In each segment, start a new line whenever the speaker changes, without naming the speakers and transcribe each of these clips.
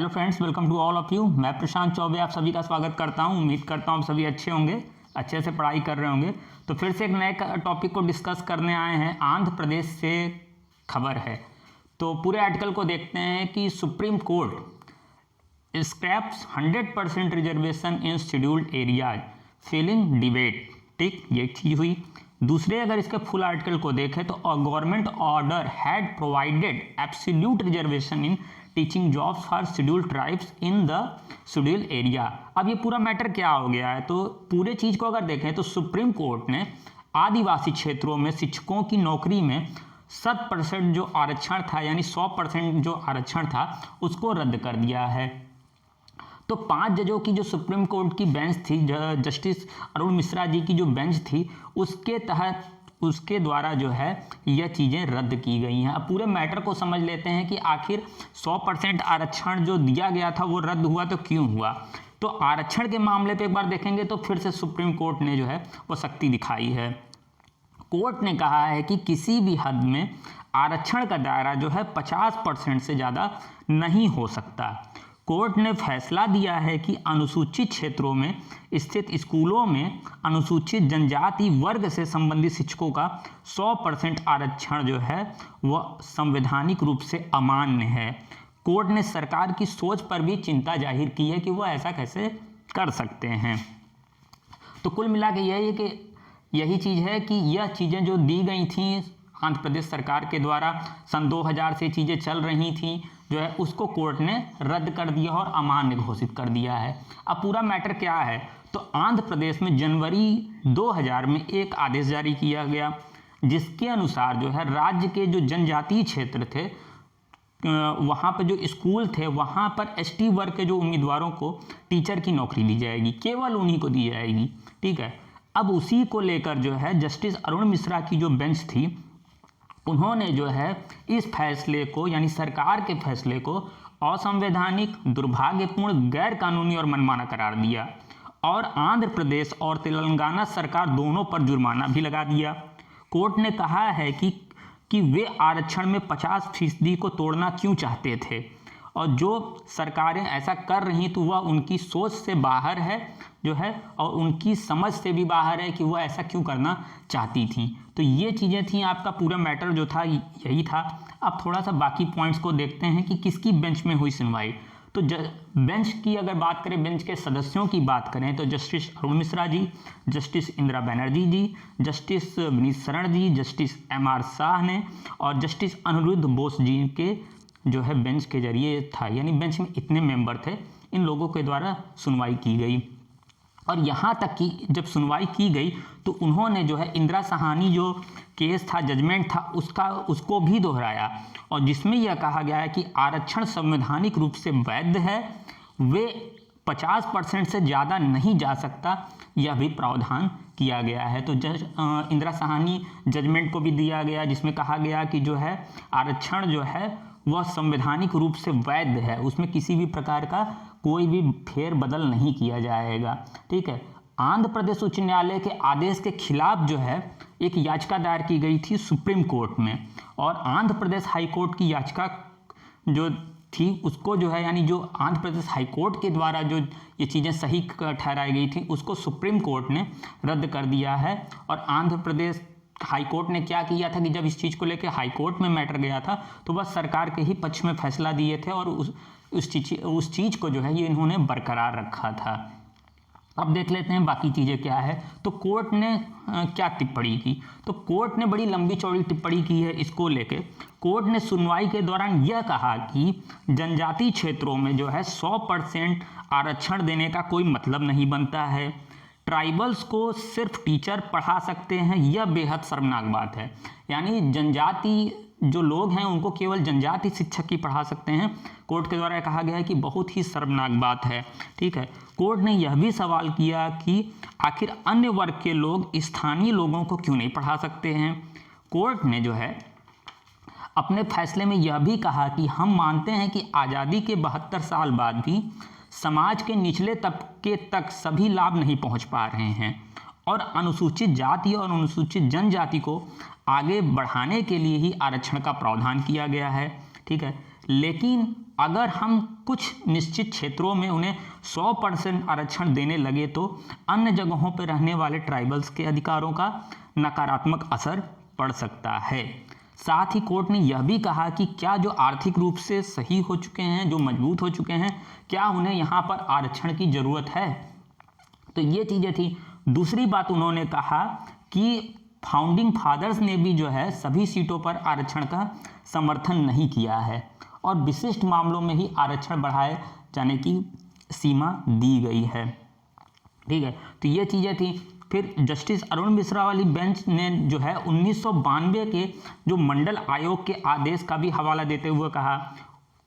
Hello friends, welcome to all of you. मैं प्रशांत चौबे आप सभी का स्वागत करता हूं। उम्मीद करता हूं आप सभी अच्छे होंगे, अच्छे से पढ़ाई कर रहे होंगे। तो फिर से एक नए टॉपिक को डिस्कस करने आए हैं। आंध्र प्रदेश से खबर है, तो पूरे आर्टिकल को देखते हैं कि सुप्रीम कोर्ट स्क्रैप्स 100% रिजर्वेशन इन शेड्यूल्ड एरियाज फीलिंग डिबेट। ठीक, ये चीज़ हुई। दूसरे अगर इसके फुल आर्टिकल को देखें तो government order had provided absolute reservation in teaching jobs for scheduled tribes in the schedule area. अब ये पूरा मैटर क्या हो गया है, तो पूरे चीज़ को अगर देखें तो सुप्रीम कोर्ट ने आदिवासी क्षेत्रों में शिक्षकों की नौकरी में 100% जो आरक्षण था, यानी 100% जो आरक्षण था, उसको रद्द कर दिया है। तो 5 जजों की जो सुप्रीम कोर्ट की बेंच थी, जस्टिस अरुण मिश्रा जी की जो बेंच थी, उसके तहत उसके द्वारा जो है यह चीज़ें रद्द की गई हैं। अब पूरे मैटर को समझ लेते हैं कि आखिर 100% आरक्षण जो दिया गया था वो रद्द हुआ तो क्यों हुआ। तो आरक्षण के मामले पे एक बार देखेंगे तो फिर से सुप्रीम कोर्ट ने जो है वो सख्ती दिखाई है। कोर्ट ने कहा है कि किसी भी हद में आरक्षण का दायरा जो है 50% से ज़्यादा नहीं हो सकता। कोर्ट ने फैसला दिया है कि अनुसूचित क्षेत्रों में स्थित स्कूलों में अनुसूचित जनजाति वर्ग से संबंधित शिक्षकों का 100% आरक्षण जो है वह संवैधानिक रूप से अमान्य है। कोर्ट ने सरकार की सोच पर भी चिंता जाहिर की है कि वह ऐसा कैसे कर सकते हैं। तो कुल मिला के यही चीज़ है कि यह चीज़ें जो दी गई थी आंध्र प्रदेश सरकार के द्वारा सन 2000 से चीज़ें चल रही थी जो है, उसको कोर्ट ने रद्द कर दिया और अमान्य घोषित कर दिया है। अब पूरा मैटर क्या है, तो आंध्र प्रदेश में जनवरी 2000 में एक आदेश जारी किया गया, जिसके अनुसार जो है राज्य के जो जनजातीय क्षेत्र थे वहाँ पर जो स्कूल थे वहाँ पर एसटी वर्ग के जो उम्मीदवारों को टीचर की नौकरी दी जाएगी, केवल उन्हीं को दी जाएगी। ठीक है, अब उसी को लेकर जो है जस्टिस अरुण मिश्रा की जो बेंच थी, उन्होंने जो है इस फैसले को, यानी सरकार के फैसले को असंवैधानिक, दुर्भाग्यपूर्ण, गैर कानूनी और मनमाना करार दिया और आंध्र प्रदेश और तेलंगाना सरकार दोनों पर जुर्माना भी लगा दिया। कोर्ट ने कहा है कि वे आरक्षण में 50% को तोड़ना क्यों चाहते थे और जो सरकारें ऐसा कर रही तो वह उनकी सोच से बाहर है जो है, और उनकी समझ से भी बाहर है कि वह ऐसा क्यों करना चाहती थी। तो ये चीज़ें थी, आपका पूरा मैटर जो था यही था। अब थोड़ा सा बाकी पॉइंट्स को देखते हैं कि किसकी बेंच में हुई सुनवाई। तो बेंच की अगर बात करें, बेंच के सदस्यों की बात करें तो जस्टिस अरुण मिश्रा जी, जस्टिस इंदिरा बनर्जी जी, जस्टिस विनीत शरण जी, जस्टिस MR शाह ने और जस्टिस अनिरुद्ध बोस जी के जो है बेंच के जरिए था, यानी बेंच में इतने मेंबर थे, इन लोगों के द्वारा सुनवाई की गई। और यहाँ तक कि जब सुनवाई की गई तो उन्होंने जो है इंदिरा साहनी जो केस था, जजमेंट था, उसको भी दोहराया और जिसमें यह कहा गया है कि आरक्षण संवैधानिक रूप से वैध है, वे 50% से ज़्यादा नहीं जा सकता, यह भी प्रावधान किया गया है। तो इंदिरा साहनी जजमेंट को भी दिया गया, जिसमें कहा गया कि जो है आरक्षण जो है वह संवैधानिक रूप से वैध है, उसमें किसी भी प्रकार का कोई भी फेरबदल नहीं किया जाएगा। ठीक है, आंध्र प्रदेश उच्च न्यायालय के आदेश के खिलाफ जो है एक याचिका दायर की गई थी सुप्रीम कोर्ट में, और आंध्र प्रदेश हाई कोर्ट की याचिका जो थी उसको जो है, यानी जो आंध्र प्रदेश हाई कोर्ट के द्वारा जो ये चीज़ें सही ठहराई गई थी उसको सुप्रीम कोर्ट ने रद्द कर दिया है। और आंध्र प्रदेश हाई कोर्ट ने क्या किया था कि जब इस चीज़ को लेकर हाई कोर्ट में मैटर गया था तो बस सरकार के ही पक्ष में फैसला दिए थे और उस चीज़ को जो है ये इन्होंने बरकरार रखा था। अब देख लेते हैं बाकी चीज़ें क्या है। तो कोर्ट ने क्या टिप्पणी की, तो कोर्ट ने बड़ी लंबी चौड़ी टिप्पणी की है इसको लेके। कोर्ट ने सुनवाई के दौरान यह कहा कि जनजातीय क्षेत्रों में जो है 100% आरक्षण देने का कोई मतलब नहीं बनता है। ट्राइबल्स को सिर्फ टीचर पढ़ा सकते हैं, यह बेहद शर्मनाक बात है। यानी जनजाति जो लोग हैं उनको केवल जनजाति शिक्षक ही पढ़ा सकते हैं, कोर्ट के द्वारा कहा गया है कि बहुत ही शर्मनाक बात है। ठीक है, कोर्ट ने यह भी सवाल किया कि आखिर अन्य वर्ग के लोग स्थानीय लोगों को क्यों नहीं पढ़ा सकते हैं। कोर्ट ने जो है अपने फैसले में यह भी कहा कि हम मानते हैं कि आज़ादी के 72 साल बाद भी समाज के निचले तबके तक सभी लाभ नहीं पहुंच पा रहे हैं और अनुसूचित जाति और अनुसूचित जनजाति को आगे बढ़ाने के लिए ही आरक्षण का प्रावधान किया गया है। ठीक है, लेकिन अगर हम कुछ निश्चित क्षेत्रों में उन्हें 100% आरक्षण देने लगे तो अन्य जगहों पर रहने वाले ट्राइबल्स के अधिकारों का नकारात्मक असर पड़ सकता है। साथ ही कोर्ट ने यह भी कहा कि क्या जो आर्थिक रूप से सही हो चुके हैं, जो मजबूत हो चुके हैं, क्या उन्हें यहाँ पर आरक्षण की ज़रूरत है। तो ये चीज़ें थी। दूसरी बात उन्होंने कहा कि फाउंडिंग फादर्स ने भी जो है सभी सीटों पर आरक्षण का समर्थन नहीं किया है और विशिष्ट मामलों में ही आरक्षण बढ़ाए जाने की सीमा दी गई है। ठीक है, तो ये चीज़ें थी। फिर जस्टिस अरुण मिश्रा वाली बेंच ने जो है 1992 के जो मंडल आयोग के आदेश का भी हवाला देते हुए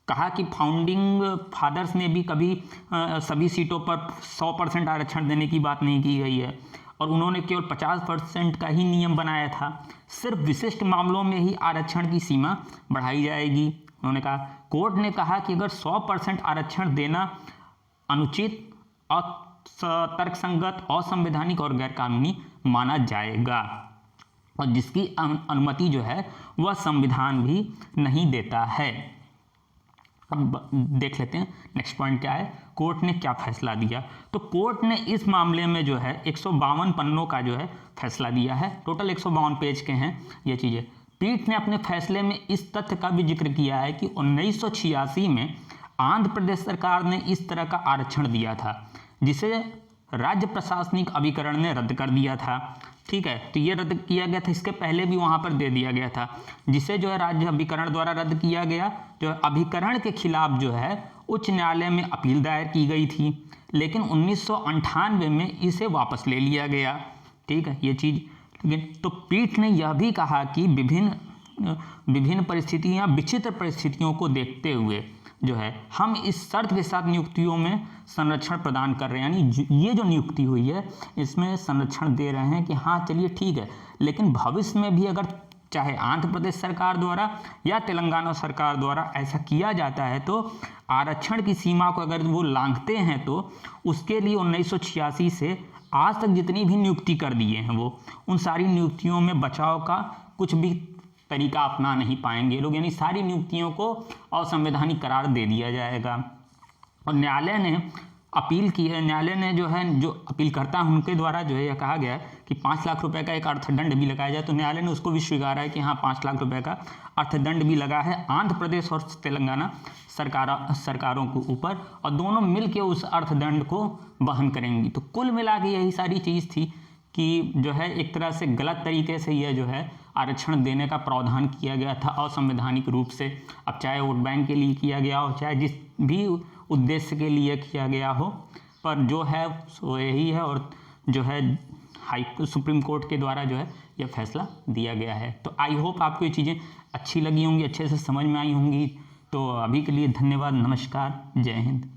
कहा कि फाउंडिंग फादर्स ने भी कभी सभी सीटों पर 100% आरक्षण देने की बात नहीं की गई है और उन्होंने केवल 50% का ही नियम बनाया था। सिर्फ विशिष्ट मामलों में ही आरक्षण की सीमा बढ़ाई जाएगी। उन्होंने कहा, कोर्ट ने कहा कि अगर 100% आरक्षण देना अनुचित और तर्कसंगत, असंवैधानिक और गैरकानूनी माना जाएगा और जिसकी अनुमति जो है वह संविधान भी नहीं देता है। अब देख लेते हैं नेक्स्ट पॉइंट क्या है, कोर्ट ने क्या फैसला दिया। तो कोर्ट ने इस मामले में जो है 152 पन्नों का जो है फैसला दिया है। टोटल 152 पेज के हैं ये चीज़ें। पीठ ने अपने फैसले में इस तथ्य का भी जिक्र किया है कि 1986 में आंध्र प्रदेश सरकार ने इस तरह का आरक्षण दिया था जिसे राज्य प्रशासनिक अभिकरण ने रद्द कर दिया था। ठीक है, तो ये रद्द किया गया था, इसके पहले भी वहाँ पर दे दिया गया था, जिसे जो है राज्य अभिकरण द्वारा रद्द किया गया। जो अभिकरण के खिलाफ जो है उच्च न्यायालय में अपील दायर की गई थी, लेकिन 1998 में इसे वापस ले लिया गया। ठीक है, ये चीज़। लेकिन तो पीठ ने यह भी कहा कि विभिन्न परिस्थितियाँ, विचित्र परिस्थितियों को देखते हुए जो है हम इस शर्त के साथ नियुक्तियों में संरक्षण प्रदान कर रहे हैं, यानी ये जो नियुक्ति हुई है इसमें संरक्षण दे रहे हैं कि हाँ चलिए ठीक है, लेकिन भविष्य में भी अगर चाहे आंध्र प्रदेश सरकार द्वारा या तेलंगाना सरकार द्वारा ऐसा किया जाता है तो आरक्षण की सीमा को अगर वो लांघते हैं तो उसके लिए 1986 से आज तक जितनी भी नियुक्ति कर दिए हैं वो उन सारी नियुक्तियों में बचाव का कुछ भी तरीका अपना नहीं पाएंगे लोग, यानी सारी नियुक्तियों को असंवैधानिक करार दे दिया जाएगा। और न्यायालय ने अपील की है, न्यायालय ने जो है जो अपील करता है उनके द्वारा जो है यह कहा गया है कि 5 लाख रुपए का एक अर्थदंड भी लगाया जाए। तो न्यायालय ने उसको भी स्वीकारा है कि हाँ 5 लाख रुपए का अर्थदंड भी लगा है आंध्र प्रदेश और तेलंगाना सरकारों के ऊपर और दोनों मिल के उस अर्थदंड को वहन करेंगी। तो कुल मिला के यही सारी चीज़ थी कि जो है एक तरह से गलत तरीके से यह जो है आरक्षण देने का प्रावधान किया गया था असंवैधानिक रूप से। अब चाहे वोट बैंक के लिए किया गया हो, चाहे जिस भी उद्देश्य के लिए किया गया हो, पर जो है सो यही है और जो है सुप्रीम कोर्ट के द्वारा जो है यह फैसला दिया गया है। तो आई होप आपको ये चीज़ें अच्छी लगी होंगी, अच्छे से समझ में आई होंगी। तो अभी के लिए धन्यवाद, नमस्कार, जय हिंद।